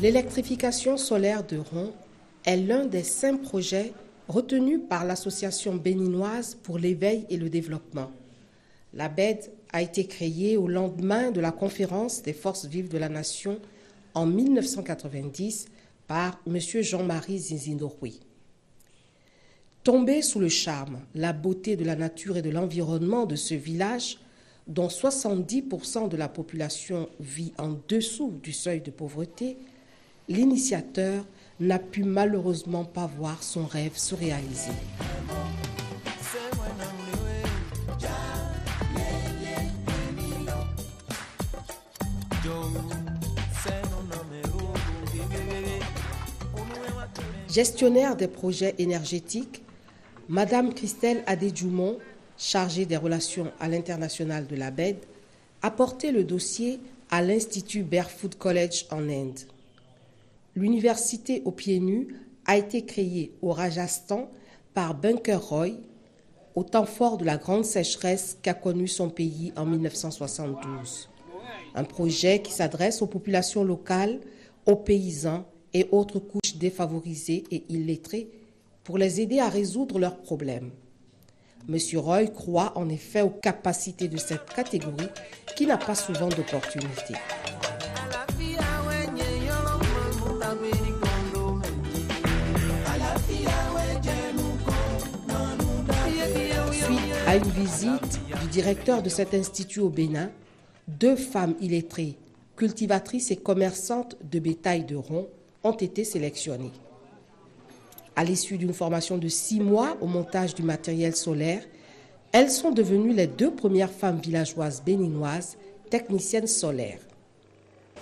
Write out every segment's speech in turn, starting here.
L'électrification solaire de Ron est l'un des 5 projets retenus par l'Association béninoise pour l'éveil et le développement. La BED a été créée au lendemain de la conférence des forces vives de la nation en 1990 par M. Jean-Marie Zinzindorui. Tombé sous le charme, la beauté de la nature et de l'environnement de ce village, dont 70% de la population vit en dessous du seuil de pauvreté, l'initiateur n'a pu malheureusement pas voir son rêve se réaliser. Gestionnaire des projets énergétiques, Madame Christelle Adedjoumon, chargée des relations à l'international de la BED, a porté le dossier à l'Institut Barefoot College en Inde. L'université aux pieds nus a été créée au Rajasthan par Bunker Roy, au temps fort de la grande sécheresse qu'a connue son pays en 1972. Un projet qui s'adresse aux populations locales, aux paysans et autres couches défavorisées et illettrées pour les aider à résoudre leurs problèmes. M. Roy croit en effet aux capacités de cette catégorie qui n'a pas souvent d'opportunités. Suite à une visite du directeur de cet institut au Bénin, 2 femmes illettrées, cultivatrices et commerçantes de bétail de Ron, ont été sélectionnées. À l'issue d'une formation de 6 mois au montage du matériel solaire, elles sont devenues les 2 premières femmes villageoises béninoises techniciennes solaires.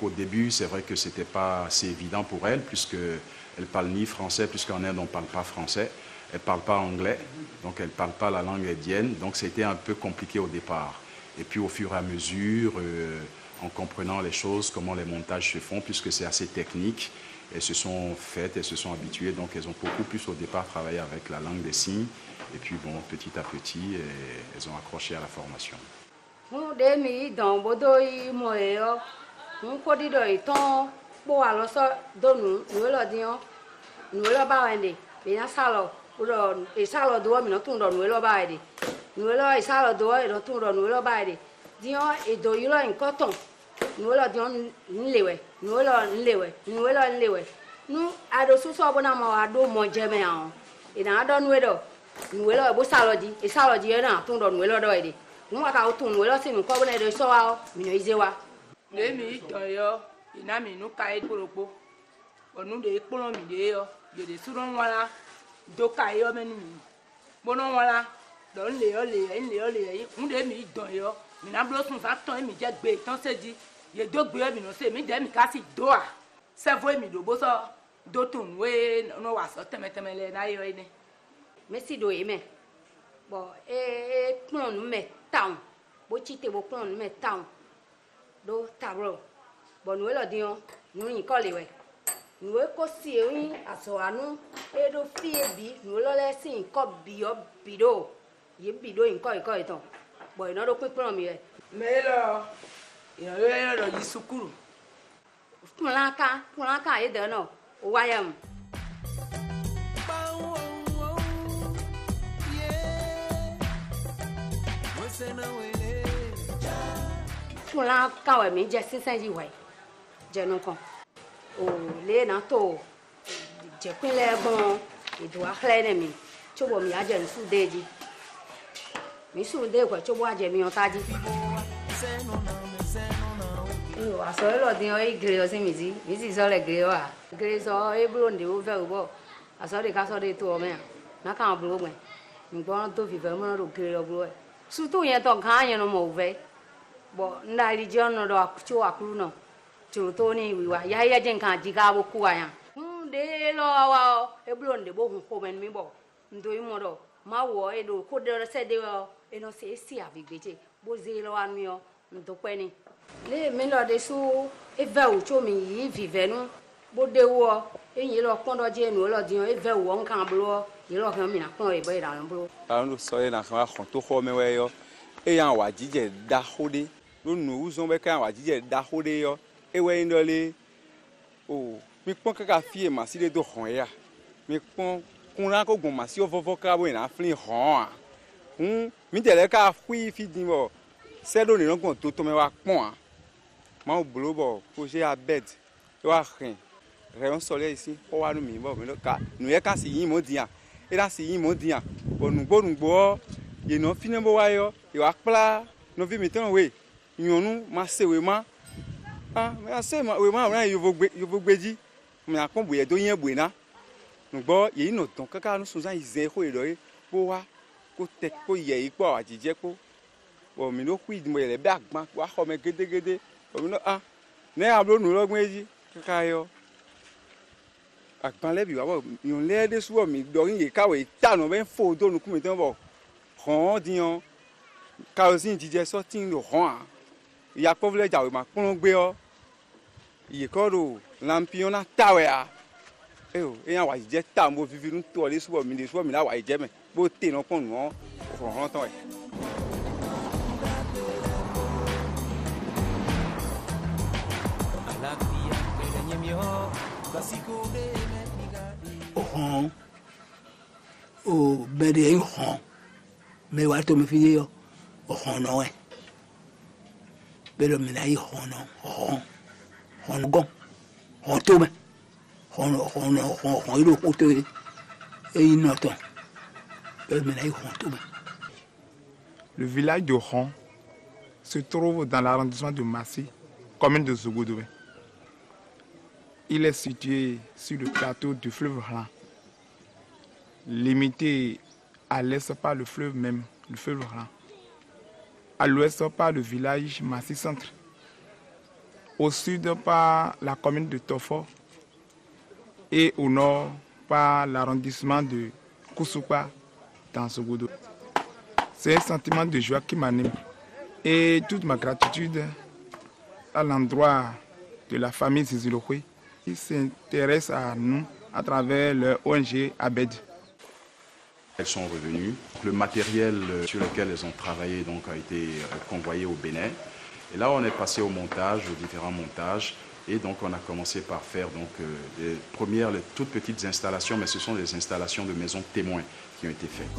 Au début, c'est vrai que ce n'était pas assez évident pour elles, puisqu'elles ne parlent ni français, puisqu'en Inde, on ne parle pas français. Elles ne parlent pas anglais, donc elles ne parlent pas la langue indienne. Donc, c'était un peu compliqué au départ. Et puis, au fur et à mesure, en comprenant les choses, comment les montages se font, puisque c'est assez technique, elles se sont faites, elles se sont habituées. Donc, elles ont beaucoup plus au départ travaillé avec la langue des signes. Et puis, bon, petit à petit, elles ont accroché à la formation. Surtout, il y a un grand mauvais. Bon, on a dit qu'on doit coucher à Kouno. Tu retournes, il y a des gens qui ont Kouaya. De l'eau, et blonde, bon, comme un mibo. Nous devons ma voix et le coup de la sede et non c'est ici avec bêté bosé lo anio ndo peni les melo de sou e va o chomi vive nous bode wo e yin lo kondo je nu lo dion e va wo nkan blo yi lo kan mi na kon e ba ira blo anu so e na kan kon to ho me we yo e yan wa jije da hode no nu uzon be kan wa jije da hode yo e we ndole o mi pon kaka fie ma si de do hon ya mi pon kun ran ko gun ma si o fofo ka bo na flin hon mi tele ka fui fi din bo se do ni ran to me wa pon ma o blo bo ko se abed wa rin rayon soleil ici o wa nu mi bo mi lo ka nu ye ka si yin mo dian e da si yin mo dian bo nu gbo ye no fine bo wa yo e wa pla no vi mi ton we yonu ma se we ma me se ma we ma ran yo vo gbeji mi na kon bo ye do yen bo na nu gbo ye no ton kaka nu sun san izen ko ero bo wa ko te ko ye ipo ajije ko bo mi no ku idimo ye be agbon wa ko me gede bo mi no ne ablo nu logbon eji kaka yo agbon le bi wa bo yon le de su mi do yin ye kawe tanu be fo do nu ku mi ton bo hon diyan kerosene jije so tin lo hon ya povle jawe ma kun gbe o iye ko ro lampion na tawe a eyan wa jije ta mo vivi nu to le su mi la wa je me bo te no kon nu hon ton o bede hon me wa to me fi yo hon no e pero me dai hon gon hon to me hon ilo ko to e ino to pero me dai hon to me. Le village de Hon se trouve dans l'arrondissement de Massy, commune de Zougoudoué. Il est situé sur le plateau du fleuve Rhin, limité à l'est par le fleuve même, le fleuve Rhin, à l'ouest par le village Massy Centre, au sud par la commune de Tofo et au nord par l'arrondissement de Koussoupa dans Zougoudoué. C'est un sentiment de joie qui m'anime et toute ma gratitude à l'endroit de la famille Zizilohwe qui s'intéresse à nous à travers le ONG ABED. Elles sont revenues. Le matériel sur lequel elles ont travaillé donc, a été convoyé au Bénin. Et là, on est passé au montage, aux différents montages. Et donc, on a commencé par faire donc, les toutes petites installations, mais ce sont des installations de maisons témoins qui ont été faites.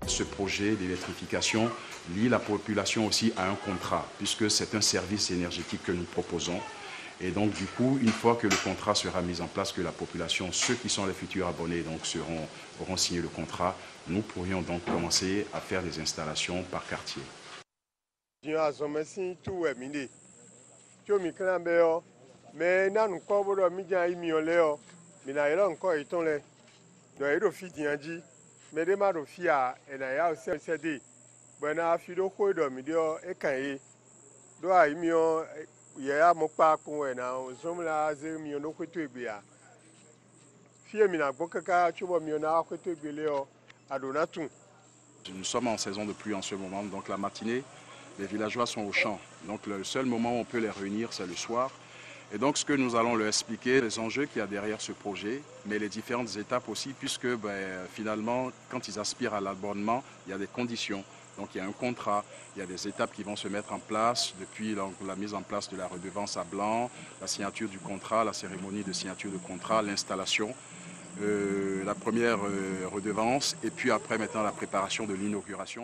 Ce projet d'électrification lie la population aussi à un contrat, puisque c'est un service énergétique que nous proposons. Et donc, du coup, une fois que le contrat sera mis en place, que la population, ceux qui sont les futurs abonnés, donc, auront signé le contrat, nous pourrions donc commencer à faire des installations par quartier. Nous sommes en saison de pluie en ce moment, donc la matinée, les villageois sont au champ. Donc le seul moment où on peut les réunir, c'est le soir. Et donc ce que nous allons leur expliquer, les enjeux qu'il y a derrière ce projet, mais les différentes étapes aussi, puisque finalement, quand ils aspirent à l'abonnement, il y a des conditions. Donc il y a un contrat, il y a des étapes qui vont se mettre en place, depuis la mise en place de la redevance à blanc, la signature du contrat, la cérémonie de signature de contrat, l'installation, la première redevance, et puis après maintenant la préparation de l'inauguration.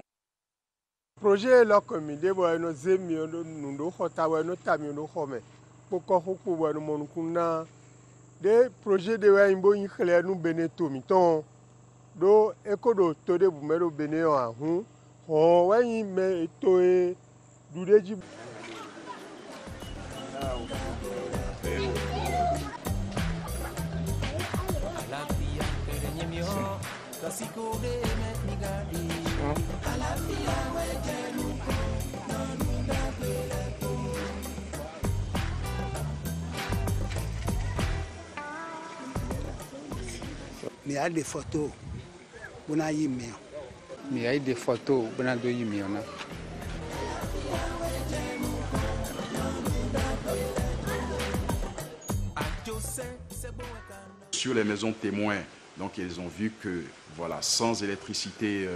Projet là comme idée no zemi no ndo khota no tami no khome poko khoko no monukuna de projet de wa imbo yin khale no beneto mi ton do ekodo to de bumero beneo ahun ho wa yin me to e dudeji Mais il y a des photos. On a eu mieux. Mais il y a des photos. On a eu mieux. Sur les maisons témoins, donc ils ont vu que voilà, sans électricité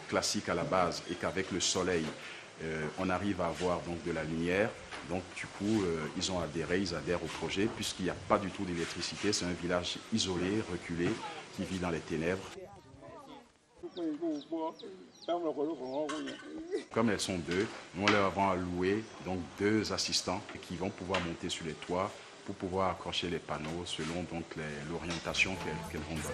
classique à la base et qu'avec le soleil, on arrive à avoir donc de la lumière. Donc du coup, ils ont adhéré, ils adhèrent au projet puisqu'il n'y a pas du tout d'électricité. C'est un village isolé, reculé, qui vit dans les ténèbres. Comme elles sont deux, nous leur avons alloué donc 2 assistants qui vont pouvoir monter sur les toits pour pouvoir accrocher les panneaux selon donc l'orientation qu'elles vont donner.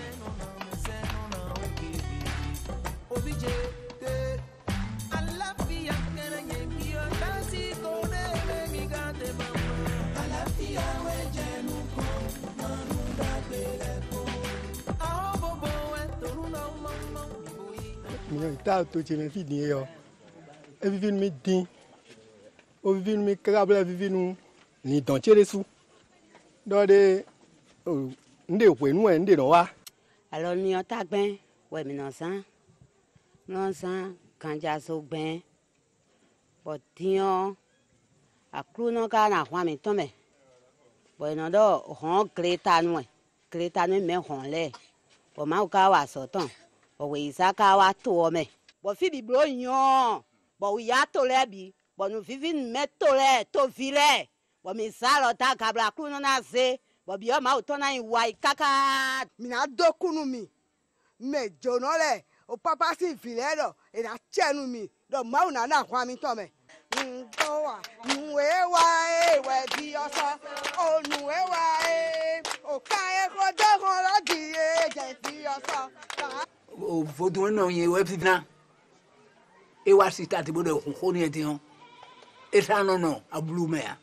ta to chele fi din yo e vivi mi din o vivi mi krabla vivi nu ni don chere su do de nde we nu e nde no wa alors mi o ta gben we mi no san kanja so gben but tion akru no ka na hwa mi to me bo no do hon kreta nu me hon le o ma ka wa so ton o we isa ka wa to me bo fi bi blo yan bo wi ya to le bi bo nu vivi me to le to vile bo mi sa lo ta ka bla kru no na se bo bi o ma o to na iwa ikaka mi na do kunu mi me jono le o papa si vile do e na chenu mi do ma una na kwa mi to me ndowa nuewa e we bi oso o nuewa e o ka e ko do ko lo di e je bi oso o vodun no yin we fitna e wa si ta ti bodo ko ni e ti hon e sa no abulu me ya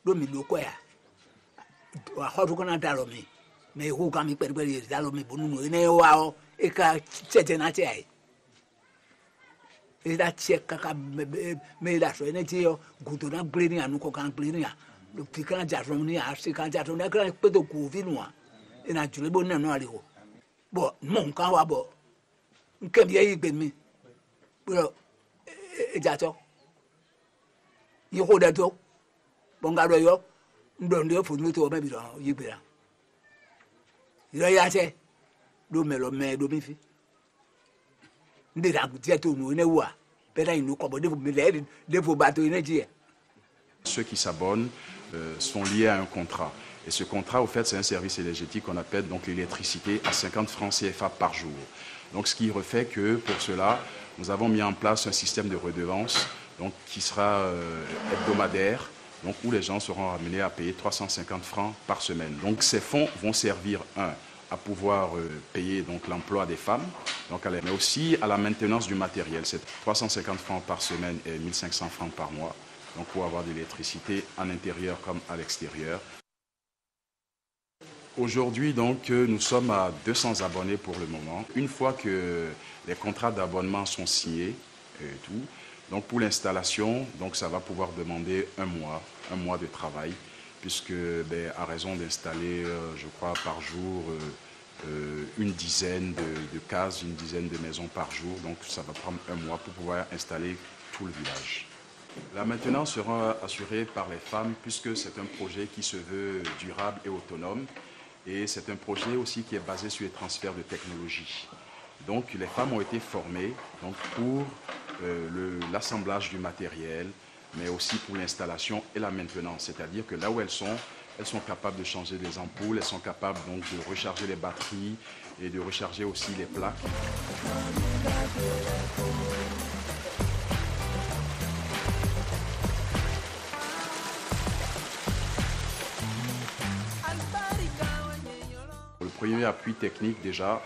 do mi lo ko ya wa ho ko na dalo mi me ko ka mi pere pere dalo mi bonu no ene wa o e ka chete na ti ai e da cheka ka me da so ene ti yo gudo na gbre ni anu ko kan gbre ni a lo pi kan ja ro ni a si kan ja ro na kan pe to ku vi nu a e na jule bo na no ari ko bo mo nkan wa bo nke bi yi gbe mi bo e ja to yi ko da to bo nga ro yo ndo ndo fo mi to ba bi ro yi gbe ra yo ya che do me lo me do mi fi nde da gutia to no ne wa pera inu ko bo de me le de fo ba to ne ji. Ceux qui s'abonnent sont liés à un contrat. Et ce contrat, au fait, c'est un service énergétique qu'on appelle donc l'électricité à 50 francs CFA par jour. Donc, ce qui refait que, pour cela, nous avons mis en place un système de redevance donc, qui sera hebdomadaire donc où les gens seront amenés à payer 350 francs par semaine. Donc ces fonds vont servir, à pouvoir payer donc l'emploi des femmes, donc mais aussi à la maintenance du matériel. C'est 350 francs par semaine et 1500 francs par mois, donc pour avoir de l'électricité en intérieur comme à l'extérieur. Aujourd'hui, donc, nous sommes à 200 abonnés pour le moment. Une fois que les contrats d'abonnement sont signés et tout, donc pour l'installation, donc ça va pouvoir demander un mois de travail, puisque à raison d'installer, je crois, par jour, une dizaine de cases, une dizaine de maisons par jour, donc ça va prendre un mois pour pouvoir installer tout le village. La maintenance sera assurée par les femmes, puisque c'est un projet qui se veut durable et autonome. Et c'est un projet aussi qui est basé sur les transferts de technologie. Donc les femmes ont été formées donc, pour l'assemblage du matériel, mais aussi pour l'installation et la maintenance. C'est-à-dire que là où elles sont capables de changer des ampoules, elles sont capables donc de recharger les batteries et de recharger aussi les plaques. Le premier appui technique déjà,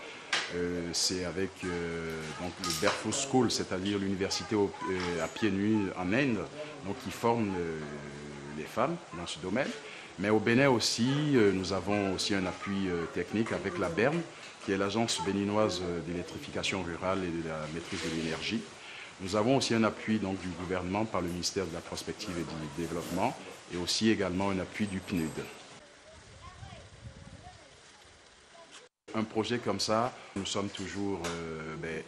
c'est avec donc le Barefoot School, c'est-à-dire l'université à pieds nus en Inde, donc qui forme les femmes dans ce domaine. Mais au Bénin aussi, nous avons aussi un appui technique avec la BERM, qui est l'agence béninoise d'électrification rurale et de la maîtrise de l'énergie. Nous avons aussi un appui donc, du gouvernement par le ministère de la Prospective et du Développement, et aussi également un appui du PNUD. Un projet comme ça, nous sommes toujours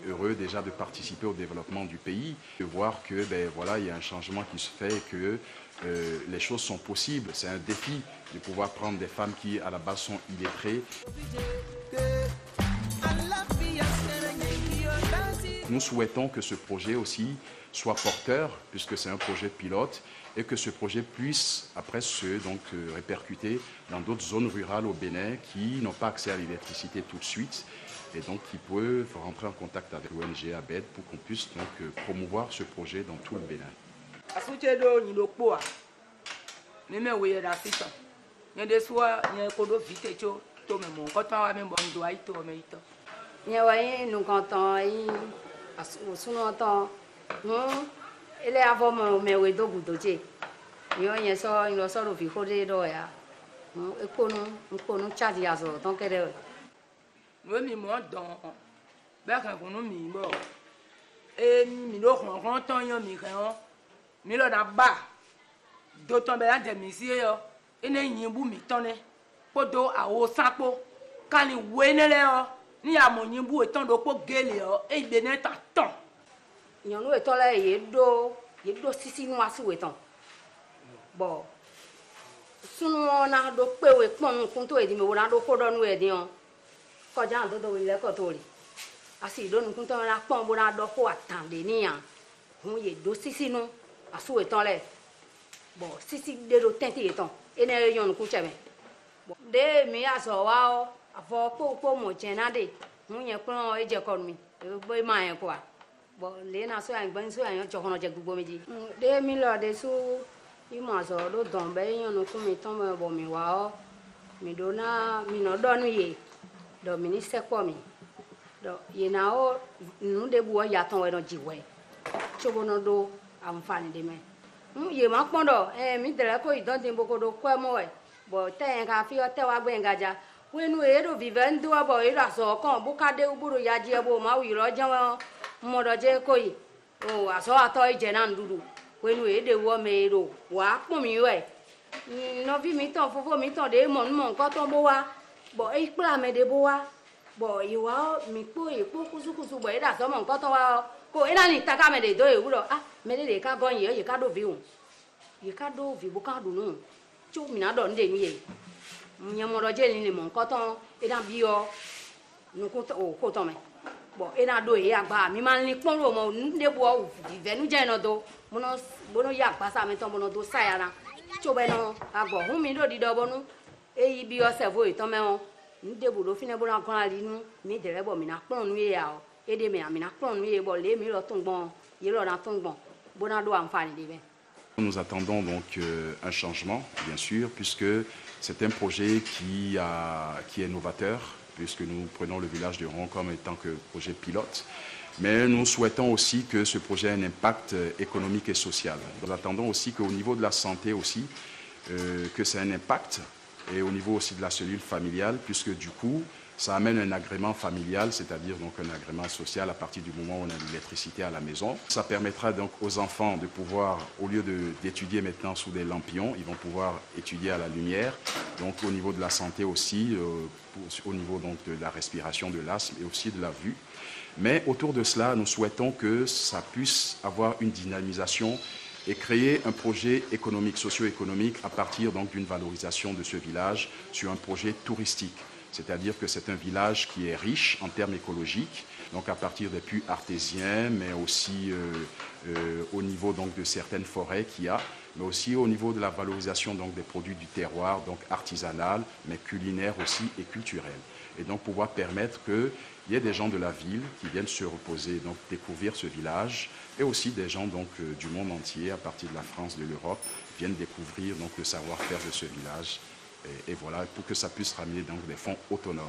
heureux déjà de participer au développement du pays, de voir que voilà, il y a un changement qui se fait et que les choses sont possibles. C'est un défi de pouvoir prendre des femmes qui à la base sont illettrées. Nous souhaitons que ce projet aussi soit porteur, puisque c'est un projet pilote, et que ce projet puisse après se répercuter dans d'autres zones rurales au Bénin qui n'ont pas accès à l'électricité tout de suite et donc qui peuvent rentrer en contact avec l'ONG ABED pour qu'on puisse donc promouvoir ce projet dans tout le Bénin. Ele avó me we do gudoje yo yen so lo so lo fi khode do ya ekonu charge ya so ton kere we mi mo don ba kan kunu mi bo mi lo kon ton yan mi kan mi lo da ba do ton be la de mi si yo ene yin bu mi ton ne podo awo sapo kan ni we ne le o ni amoyin bu eton do po gele o e gbe ne ta ton nyɔnu etɔ le yeɖo sisi nu asi wo etɔn bɔn sunu na ɖo kpe wo ekpɔn nukun to edi me wo na ɖo ko ɖɔ nu edi o kɔdza ŋdodo wo le kɔtɔ li asi ɖo nukun tɔ na kpɔn bo na ɖɔ ko atan de ni yan hun yeɖo sisi nu asi wo etɔn le bɔn sisi de ɖo tɛnti etɔn ene nyɔnu kun tsɛ mɛ bɔn de mi azɔ wa o avɔ kpokpo mo dze na de hun nye kplɔ edze kɔnu mi ebe ma yɛ koa. Bon, les nations ont so yan chokono je gugo meji de mi lo de so imo so do don be yan no kun mi ton mo bo mi wa o mi do na mi no do nu ye do mi ni se po mi do ye na o nu de bu o ya ton we no jiwe chobo no do àǹfààní de me ye ma pon do mi tere ko idon tin boko do ko mo we bo te yan ka fi o te wa gbe ngaja we nu e do vivendo bo e ra so kan bu ka de uburu ya je bo ma wi ro jan mọdọjẹ koyi o aso ato ije na ndudu wenu ede wo me ro wa pon mi we no vi mi ton fofo mi ton de mo nkan ton bo wa bo e pla me de bo wa bo iwa mi po epo kusukusu bo e da so mo nkan ton wa ko ina ni taka me de do ewuro me de ka go yin ye ka do vi o ye ka do vi bo ka do nu chu mi na do nde mi ye nya mọdọjẹ ni mo nkan ton e da bi o nukun o ko ton me bon ena do e agba mi ma ni pon ro mo nde bo venu je no do bono ya agba sa mi ton bono do sa ya na cho be no agbo hun mi do di do bonu e yi bi o se vo iton me won nde bo do fine bo na kan ali nu mi dere bo mi na pon nu ye ya o ede mi na pon nu ye bo le mi ro tun gbon ye ro na tun gbon bona do àǹfààní de be Nous attendons donc un changement, bien sûr, puisque c'est un projet qui est novateur, puisque nous prenons le village de Ron comme étant que projet pilote. Mais nous souhaitons aussi que ce projet ait un impact économique et social. Nous attendons aussi qu'au niveau de la santé aussi, que ça ait un impact, et au niveau aussi de la cellule familiale, puisque du coup, ça amène un agrément familial, c'est-à-dire donc un agrément social à partir du moment où on a l'électricité à la maison. Ça permettra donc aux enfants de pouvoir, au lieu d'étudier maintenant sous des lampions, ils vont pouvoir étudier à la lumière. Donc au niveau de la santé aussi, au niveau donc de la respiration, de l'asthme et aussi de la vue. Mais autour de cela, nous souhaitons que ça puisse avoir une dynamisation et créer un projet économique, socio-économique à partir donc d'une valorisation de ce village sur un projet touristique. C'est-à-dire que c'est un village qui est riche en termes écologiques, donc à partir des puits artésiens, mais aussi au niveau donc de certaines forêts qu'il y a, mais aussi au niveau de la valorisation donc des produits du terroir, donc artisanal, mais culinaire aussi et culturel. Et donc pouvoir permettre qu'il y ait des gens de la ville qui viennent se reposer, donc découvrir ce village, et aussi des gens donc du monde entier, à partir de la France, de l'Europe, viennent découvrir donc le savoir-faire de ce village. Et voilà, pour que ça puisse ramener donc des fonds autonomes.